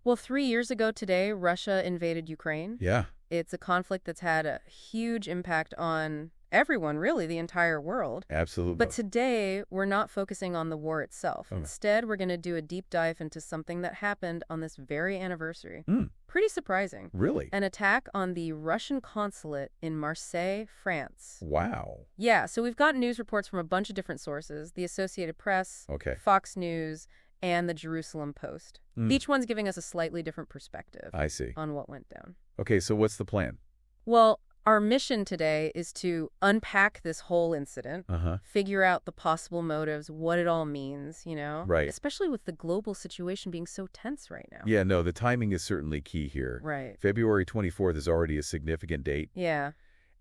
Well, 3 years ago today, Russia invaded Ukraine. Yeah, It's a conflict that's had a huge impact on everyone, really, the entire world. absolutely. But today, we're not focusing on the war itself. Okay. Instead, we're going to do a deep dive into something that happened on this very anniversary. Mm, Pretty surprising. really? An attack on the Russian consulate in Marseille, France. Wow. Yeah, so we've got news reports from a bunch of different sources, the Associated Press, Okay. Fox News, and the Jerusalem Post. Mm. Each one's giving us a slightly different perspective I see. on what went down. Okay, so what's the plan? Well, our mission today is to unpack this whole incident, Uh-huh. figure out the possible motives, what it all means, Right. Especially with the global situation being so tense right now. Yeah, no, the timing is certainly key here. Right. February 24th is already a significant date. Yeah.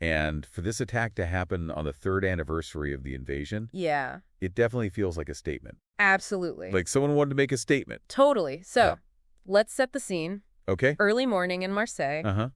And for this attack to happen on the 3rd anniversary of the invasion, Yeah. it definitely feels like a statement. Absolutely. Like someone wanted to make a statement. Totally. So, Yeah. let's set the scene. Okay? Early morning in Marseille, Uh-huh.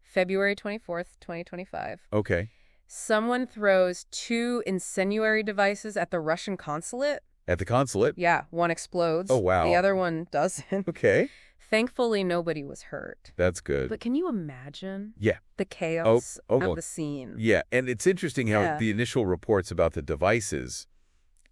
February 24th, 2025. Okay. Someone throws 2 incendiary devices at the Russian consulate. At the consulate? Yeah, one explodes. Oh, wow. The other one doesn't. Okay. Thankfully, nobody was hurt. That's good. But can you imagine Yeah. the chaos oh, of the scene? Yeah, and it's interesting how Yeah. the initial reports about the devices,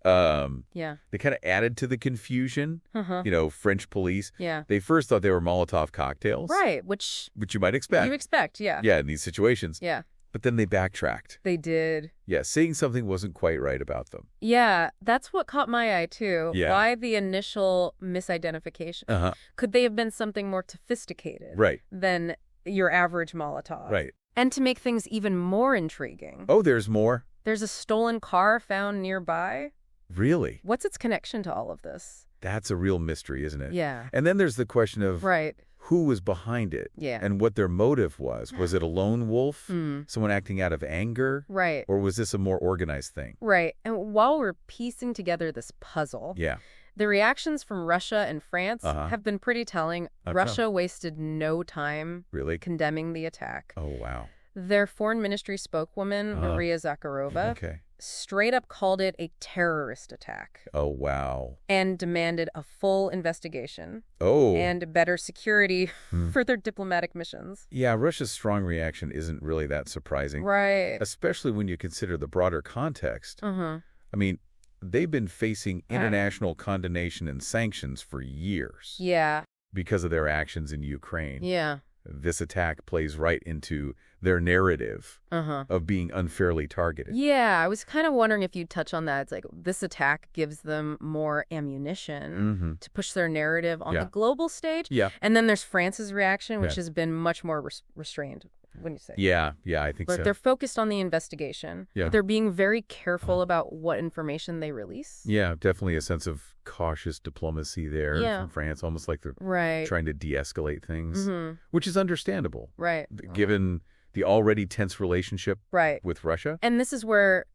Yeah. they kind of added to the confusion. Uh-huh. French police, Yeah. they first thought they were Molotov cocktails. Right, which Which you might expect. you expect, yeah. Yeah, in these situations. Yeah, But then they backtracked. they did. Yeah, saying something wasn't quite right about them. Yeah, that's what caught my eye, too. Yeah. Why the initial misidentification? Uh-huh. Could they have been something more sophisticated Right, than your average Molotov? right. And to make things even more intriguing, Oh, there's more? there's a stolen car found nearby. Really? What's its connection to all of this? That's a real mystery, isn't it? Yeah. And then there's the question of Right. who was behind it Yeah. and what their motive was. Was it a lone wolf? Hmm. Someone acting out of anger? Right. Or was this a more organized thing? Right. And while we're piecing together this puzzle, Yeah. the reactions from Russia and France Uh-huh. have been pretty telling. How come? Russia wasted no time Really? condemning the attack. Oh, wow. Their foreign ministry spokeswoman, Uh-huh. Maria Zakharova, Okay. straight up called it a terrorist attack Oh, wow. and demanded a full investigation Oh. and better security Hmm. for their diplomatic missions. Yeah, Russia's strong reaction isn't really that surprising. Right. Especially when you consider the broader context. Uh-huh. I mean, they've been facing international condemnation and sanctions for years Yeah. because of their actions in Ukraine. Yeah. This attack plays right into their narrative Uh-huh. of being unfairly targeted. Yeah, I was kind of wondering if you'd touch on that. It's like this attack gives them more ammunition Mm-hmm. to push their narrative on Yeah. the global stage. Yeah. And then there's France's reaction, which Yeah. has been much more restrained, wouldn't you say? Yeah, I think But so. they're focused on the investigation. Yeah. But they're being very careful about what information they release. Yeah, definitely a sense of cautious diplomacy there Yeah. from France, almost like they're Right. trying to de-escalate things, Mm-hmm. which is understandable, Right. given the already tense relationship Right. with Russia. And this is where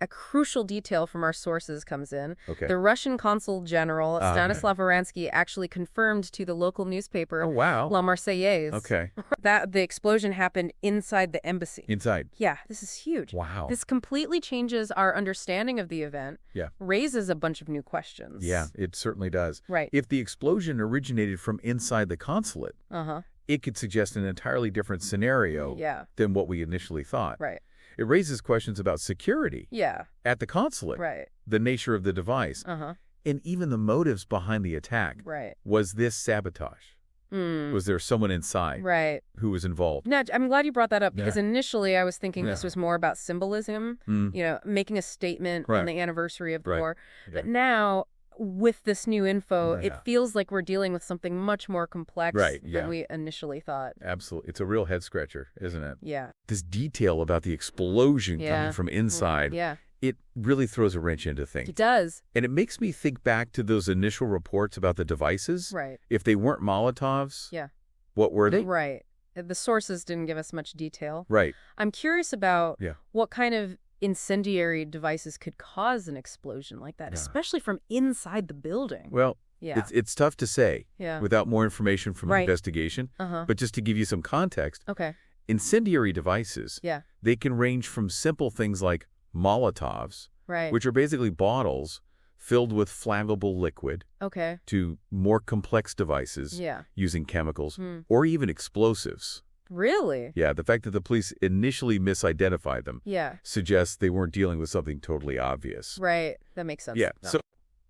a crucial detail from our sources comes in. Okay. The Russian consul general, Uh-huh. Stanislav Varansky, actually confirmed to the local newspaper, Oh, wow. La Marseillaise, Okay. that the explosion happened inside the embassy. Inside. Yeah, this is huge. Wow. This completely changes our understanding of the event, Yeah. raises a bunch of new questions. Yeah, it certainly does. Right. If the explosion originated from inside the consulate, Uh-huh. it could suggest an entirely different scenario Yeah. than what we initially thought. Right. It raises questions about security Yeah. at the consulate, Right. the nature of the device, Uh-huh. and even the motives behind the attack. Right. Was this sabotage? Mm. Was there someone inside Right. who was involved? Now, I'm glad you brought that up because Yeah. initially I was thinking this Yeah. was more about symbolism, Mm. making a statement Right. on the anniversary of the Right. war. Yeah. But now, with this new info, Yeah. it feels like we're dealing with something much more complex Right, yeah. than we initially thought. Absolutely. It's a real head scratcher, isn't it? Yeah. This detail about the explosion Yeah. coming from inside, Yeah. it really throws a wrench into things. It does. And it makes me think back to those initial reports about the devices. Right. If they weren't Molotovs, Yeah. what were they? Right. The sources didn't give us much detail. Right. I'm curious about Yeah. what kind of incendiary devices could cause an explosion like that, Yeah. especially from inside the building. Well, Yeah. it's tough to say Yeah. without more information from Right. investigation. Uh-huh. But just to give you some context, Okay. incendiary devices, Yeah. they can range from simple things like Molotovs, Right. which are basically bottles filled with flammable liquid Okay. to more complex devices Yeah. using chemicals Hmm. or even explosives. Really? Yeah, the fact that the police initially misidentified them Yeah. suggests they weren't dealing with something totally obvious. Right. That makes sense. Yeah, No. so,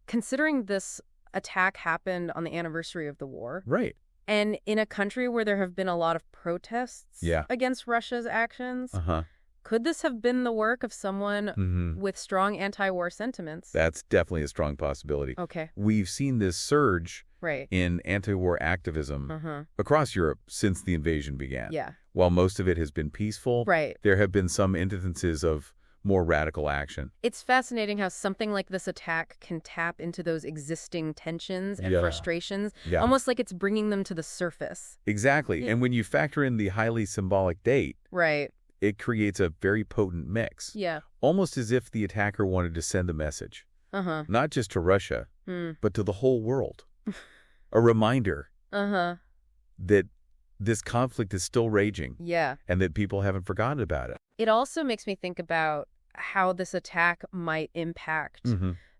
Considering this attack happened on the anniversary of the war, right. and in a country where there have been a lot of protests Yeah. against Russia's actions, Uh-huh. could this have been the work of someone Mm-hmm. with strong anti-war sentiments? That's definitely a strong possibility. Okay. We've seen this surge Right. in anti-war activism Uh-huh. across Europe since the invasion began. Yeah. While most of it has been peaceful, Right. there have been some instances of more radical action. It's fascinating how something like this attack can tap into those existing tensions and Yeah. frustrations, Yeah. almost like it's bringing them to the surface. Exactly. Yeah. And when you factor in the highly symbolic date, Right. it creates a very potent mix. Yeah. Almost as if the attacker wanted to send a message, Uh-huh. not just to Russia, but to the whole world. A reminder Uh-huh. that this conflict is still raging Yeah. and that people haven't forgotten about it. It also makes me think about how this attack might impact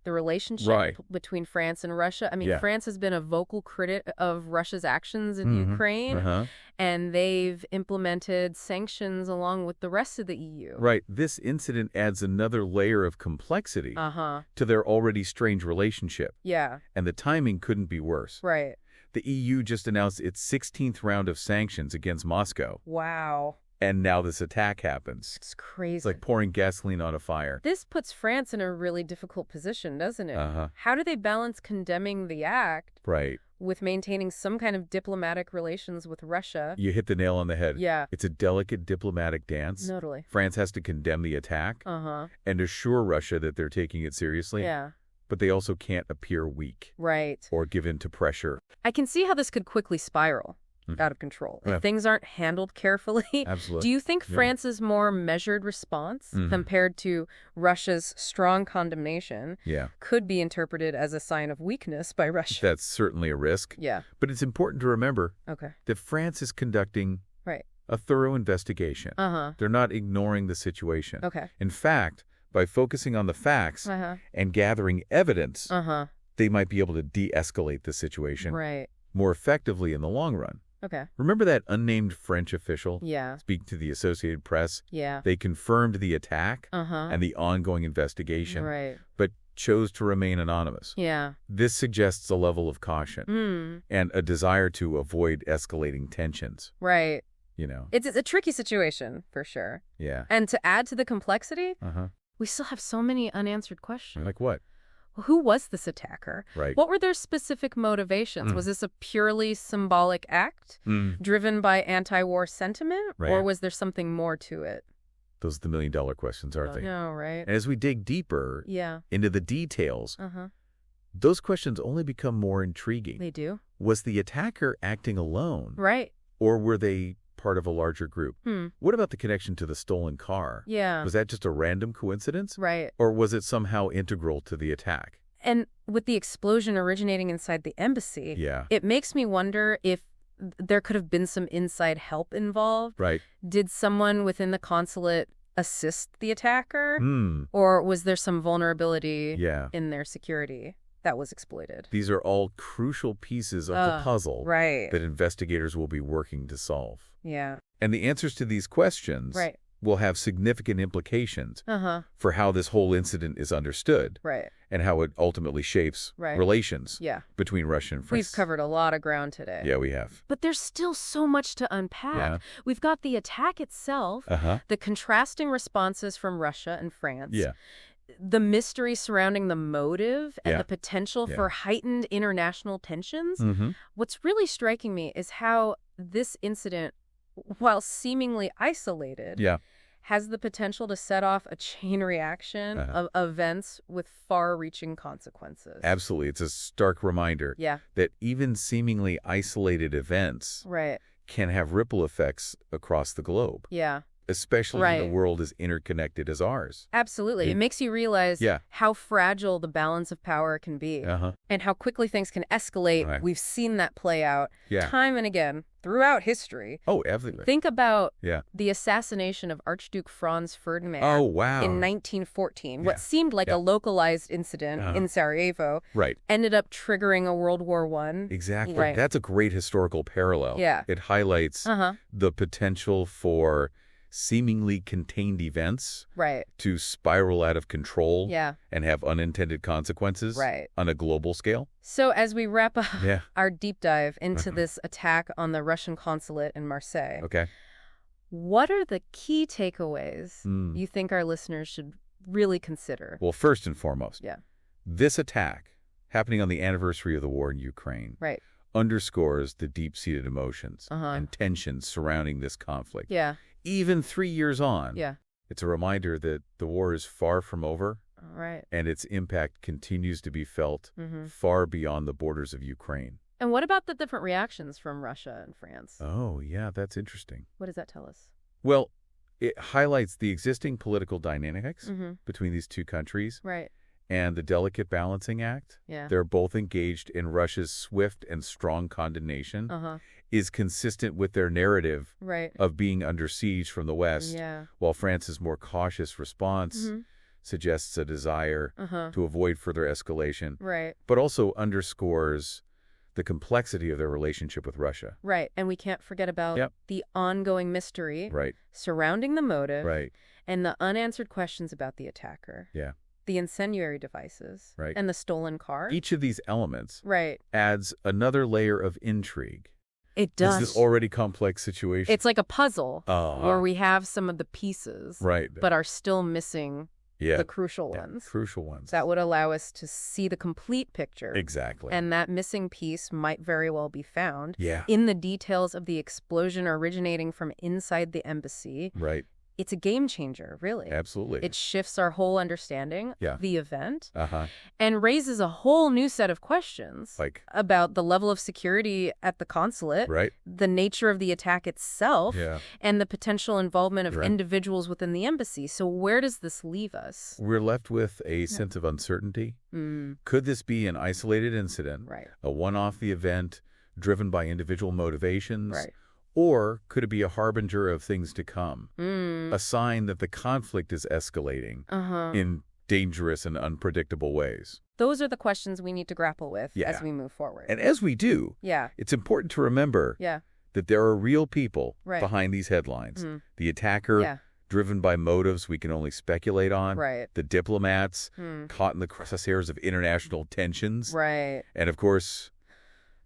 the relationship Right. between France and Russia. I mean, Yeah. France has been a vocal critic of Russia's actions in Ukraine, Uh-huh. and they've implemented sanctions along with the rest of the EU. Right. This incident adds another layer of complexity Uh-huh. to their already strained relationship, Yeah. and the timing couldn't be worse. Right. The EU just announced its 16th round of sanctions against Moscow, Wow. and now this attack happens. It's crazy. It's like pouring gasoline on a fire. This puts France in a really difficult position, doesn't it? Uh-huh. How do they balance condemning the act Right. with maintaining some kind of diplomatic relations with Russia? You hit the nail on the head. Yeah. It's a delicate diplomatic dance. Totally. France has to condemn the attack Uh-huh. and assure Russia that they're taking it seriously. Yeah. But they also can't appear weak Right. or give in to pressure. I can see how this could quickly spiral out of control if Yeah. things aren't handled carefully. Absolutely. Do you think Yeah. France's more measured response compared to Russia's strong condemnation Yeah. could be interpreted as a sign of weakness by Russia? That's certainly a risk. Yeah. But it's important to remember Okay. that France is conducting Right. a thorough investigation. Uh-huh. They're not ignoring the situation. Okay. In fact, by focusing on the facts Uh-huh. and gathering evidence, Uh-huh. they might be able to de-escalate the situation Right. more effectively in the long run. Okay. Remember that unnamed French official Yeah. speak to the Associated Press? Yeah. They confirmed the attack Uh-huh. and the ongoing investigation, Right. but chose to remain anonymous. Yeah. This suggests a level of caution and a desire to avoid escalating tensions, Right. you know? It's a tricky situation, for sure. Yeah. And to add to the complexity, Uh-huh. we still have so many unanswered questions. Like what? Who was this attacker? Right. What were their specific motivations? Was this a purely symbolic act driven by anti-war sentiment? Right. Or was there something more to it? Those are the million-dollar questions, aren't they? No, right? And as we dig deeper Yeah. into the details, Uh-huh. those questions only become more intriguing. They do? Was the attacker acting alone? Right. Or were they part of a larger group? What about the connection to the stolen car? Yeah. Was that just a random coincidence? Right. Or was it somehow integral to the attack? And with the explosion originating inside the embassy, Yeah. it makes me wonder if there could have been some inside help involved. Right. Did someone within the consulate assist the attacker? Hmm. Or was there some vulnerability Yeah. in their security that was exploited? These are all crucial pieces of the puzzle Right. that investigators will be working to solve. Yeah. And the answers to these questions Right. will have significant implications Uh-huh. for how this whole incident is understood Right. and how it ultimately shapes Right. relations Yeah. between Russia and France. We've covered a lot of ground today. Yeah, we have. But there's still so much to unpack. Yeah. We've got the attack itself, Uh-huh. the contrasting responses from Russia and France, Yeah. the mystery surrounding the motive, and Yeah. the potential Yeah. for heightened international tensions. Mm-hmm. What's really striking me is how this incident, while seemingly isolated, Yeah. has the potential to set off a chain reaction Uh-huh. of events with far-reaching consequences. Absolutely. It's a stark reminder Yeah. that even seemingly isolated events Right. can have ripple effects across the globe. Yeah. especially in a Right. world as interconnected as ours. Absolutely. It makes you realize Yeah. how fragile the balance of power can be Uh-huh. and how quickly things can escalate. Right. We've seen that play out Yeah. time and again throughout history. Oh, absolutely. Think about Yeah. the assassination of Archduke Franz Ferdinand Oh, wow. in 1914. What Yeah. seemed like Yeah. a localized incident in Sarajevo Right. ended up triggering a World War I. Exactly. Right. That's a great historical parallel. Yeah. It highlights Uh-huh. the potential for seemingly contained events Right. to spiral out of control Yeah. and have unintended consequences Right. on a global scale. So as we wrap up Yeah. our deep dive into this attack on the Russian consulate in Marseille, Okay. what are the key takeaways Hmm. you think our listeners should really consider? Well, first and foremost, Yeah. this attack, happening on the anniversary of the war in Ukraine, Right. underscores the deep-seated emotions Uh-huh. and tensions surrounding this conflict. Yeah. Even 3 years on, Yeah. it's a reminder that the war is far from over, All right. and its impact continues to be felt Mm-hmm. far beyond the borders of Ukraine. And what about the different reactions from Russia and France? Oh, yeah, that's interesting. What does that tell us? Well, it highlights the existing political dynamics Mm-hmm. between these two countries Right. and the delicate balancing act. Yeah. They're both engaged in Russia's swift and strong condemnation, Uh-huh. is consistent with their narrative Right. of being under siege from the West, Yeah. while France's more cautious response Mm-hmm. suggests a desire Uh-huh. to avoid further escalation, Right. but also underscores the complexity of their relationship with Russia. Right. And we can't forget about Yep. the ongoing mystery Right, surrounding the motive right, and the unanswered questions about the attacker. yeah, The incendiary devices. Right. And the stolen car. Each of these elements Right. adds another layer of intrigue. It does. This already complex situation. It's like a puzzle Uh-huh. where we have some of the pieces, Right. but are still missing Yeah. the crucial Yeah, ones. crucial ones. That would allow us to see the complete picture. Exactly. And that missing piece might very well be found Yeah. in the details of the explosion originating from inside the embassy. Right. It's a game changer, really. Absolutely. It shifts our whole understanding Yeah. of the event Uh-huh. and raises a whole new set of questions Like, about the level of security at the consulate, right? the nature of the attack itself, Yeah. and the potential involvement of Right. individuals within the embassy. So where does this leave us? We're left with a sense of uncertainty. Could this be an isolated incident, Right. a one-off event driven by individual motivations? Right. Or could it be a harbinger of things to come? A sign that the conflict is escalating Uh-huh. in dangerous and unpredictable ways. Those are the questions we need to grapple with Yeah. as we move forward. And as we do, Yeah. it's important to remember Yeah. that there are real people Right. behind these headlines. Mm. The attacker, Yeah. driven by motives we can only speculate on. Right. The diplomats, Hmm. caught in the crosshairs of international tensions. Right. And of course,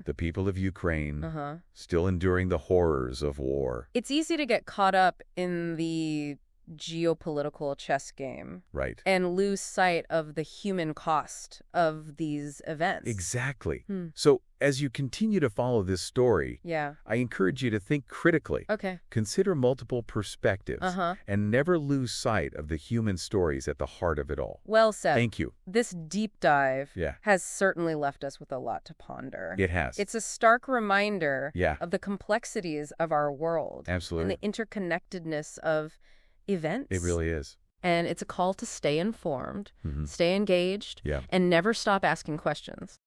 the people of Ukraine, Uh-huh. still enduring the horrors of war. It's easy to get caught up in the geopolitical chess game Right. and lose sight of the human cost of these events. Exactly. Hmm. So as you continue to follow this story, Yeah. I encourage you to think critically. Okay. Consider multiple perspectives. Uh-huh. And never lose sight of the human stories at the heart of it all. Well said. Thank you. This deep dive Yeah. has certainly left us with a lot to ponder. It has. It's a stark reminder Yeah. of the complexities of our world Absolutely. and the interconnectedness of events. It really is. And it's a call to stay informed, Mhm. stay engaged, Yeah. and never stop asking questions.